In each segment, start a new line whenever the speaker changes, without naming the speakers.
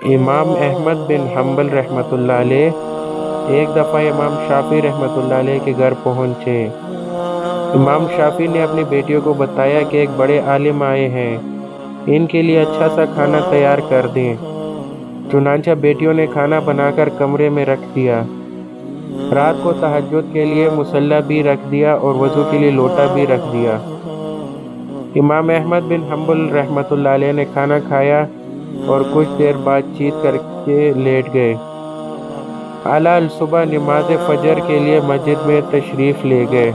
امام احمد بن حنبل رحمۃ اللہ علیہ ایک دفعہ امام شافعی رحمۃ اللہ علیہ کے گھر پہنچے۔ امام شافعی نے اپنی بیٹیوں کو بتایا کہ ایک بڑے عالم آئے ہیں، ان کے لیے اچھا سا کھانا تیار کر دیں۔ چنانچہ بیٹیوں نے کھانا بنا کر کمرے میں رکھ دیا۔ رات کو تہجد کے لیے مصلی بھی رکھ دیا اور وضو کے لیے لوٹا بھی رکھ دیا۔ امام احمد بن حنبل رحمۃ اللہ علیہ نے کھانا کھایا اور کچھ دیر بات چیت کر کے لیٹ گئے۔ اعلیٰ صبح نماز فجر کے لیے مسجد میں تشریف لے گئے۔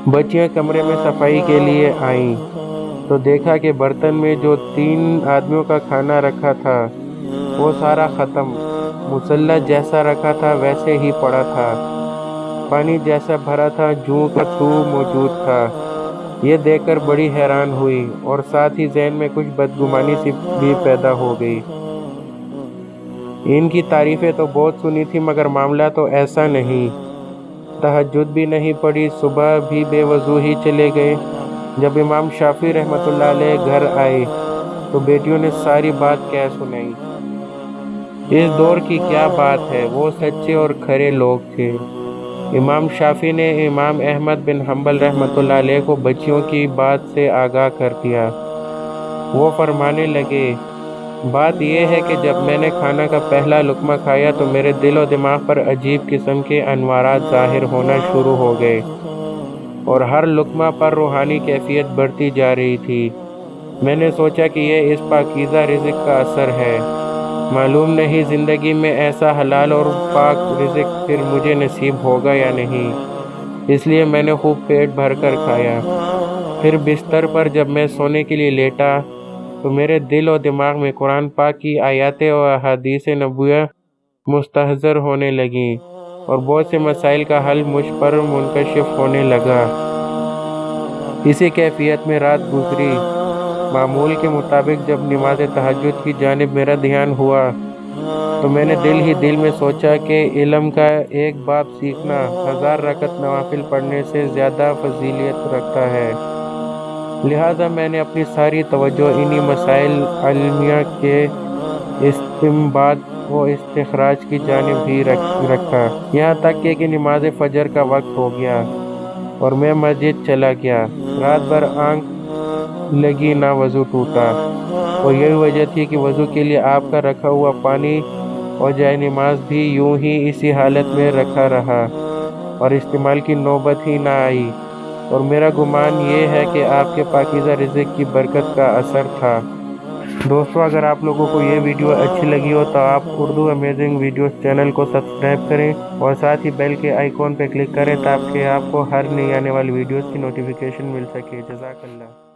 بچیاں کمرے میں صفائی کے لیے آئیں تو دیکھا کہ برتن میں جو 3 آدمیوں کا کھانا رکھا تھا وہ سارا ختم، مصلی جیسا رکھا تھا ویسے ہی پڑا تھا، پانی جیسا بھرا تھا جوں کا توں موجود تھا۔ یہ دیکھ کر بڑی حیران ہوئی اور ساتھ ہی ذہن میں کچھ بدگمانی سی بھی پیدا ہو گئی۔ ان کی تعریفیں تو بہت سنی تھی مگر معاملہ تو ایسا نہیں۔ تہجد بھی نہیں پڑھی، صبح بھی بے وضو ہی چلے گئے۔ جب امام شافعی رحمۃ اللہ علیہ گھر آئے تو بیٹیوں نے ساری بات کہہ سنائی۔ اس دور کی کیا بات ہے، وہ سچے اور کھرے لوگ تھے۔ امام شافعی نے امام احمد بن حنبل رحمۃ اللہ علیہ کو بچیوں کی بات سے آگاہ کر دیا۔ وہ فرمانے لگے، بات یہ ہے کہ جب میں نے کھانا کا پہلا لقمہ کھایا تو میرے دل و دماغ پر عجیب قسم کے انوارات ظاہر ہونا شروع ہو گئے اور ہر لقمہ پر روحانی کیفیت بڑھتی جا رہی تھی۔ میں نے سوچا کہ یہ اس پاکیزہ رزق کا اثر ہے، معلوم نہیں زندگی میں ایسا حلال اور پاک رزق پھر مجھے نصیب ہوگا یا نہیں، اس لیے میں نے خوب پیٹ بھر کر کھایا۔ پھر بستر پر جب میں سونے کے لیے لیٹا تو میرے دل و دماغ میں قرآن پاک کی آیات و احادیث نبویہ مستحضر ہونے لگیں اور بہت سے مسائل کا حل مجھ پر منکشف ہونے لگا۔ اسی کیفیت میں رات گزری۔ معمول کے مطابق جب نماز تہجد کی جانب میرا دھیان ہوا تو میں نے دل ہی دل میں سوچا کہ علم کا ایک باب سیکھنا 1000 رکعت نوافل پڑھنے سے زیادہ فضیلت رکھتا ہے، لہٰذا میں نے اپنی ساری توجہ انہی مسائل علمیہ کے استنباط و استخراج کی جانب ہی رکھا، یہاں تک کہ نماز فجر کا وقت ہو گیا اور میں مسجد چلا گیا۔ رات بھر آنکھ لگی نہ وضو ٹوٹا، اور یہی وجہ تھی کہ وضو کے لیے آپ کا رکھا ہوا پانی اور جائے نماز بھی یوں ہی اسی حالت میں رکھا رہا اور استعمال کی نوبت ہی نہ آئی، اور میرا گمان یہ ہے کہ آپ کے پاکیزہ رزق کی برکت کا اثر تھا۔ دوستو، اگر آپ لوگوں کو یہ ویڈیو اچھی لگی ہو تو آپ اردو امیزنگ ویڈیوز چینل کو سبسکرائب کریں اور ساتھ ہی بیل کے آئیکن پہ کلک کریں تاکہ آپ کو ہر نئی آنے والی ویڈیوز کی نوٹیفیکیشن مل سکے۔ جزاک اللہ۔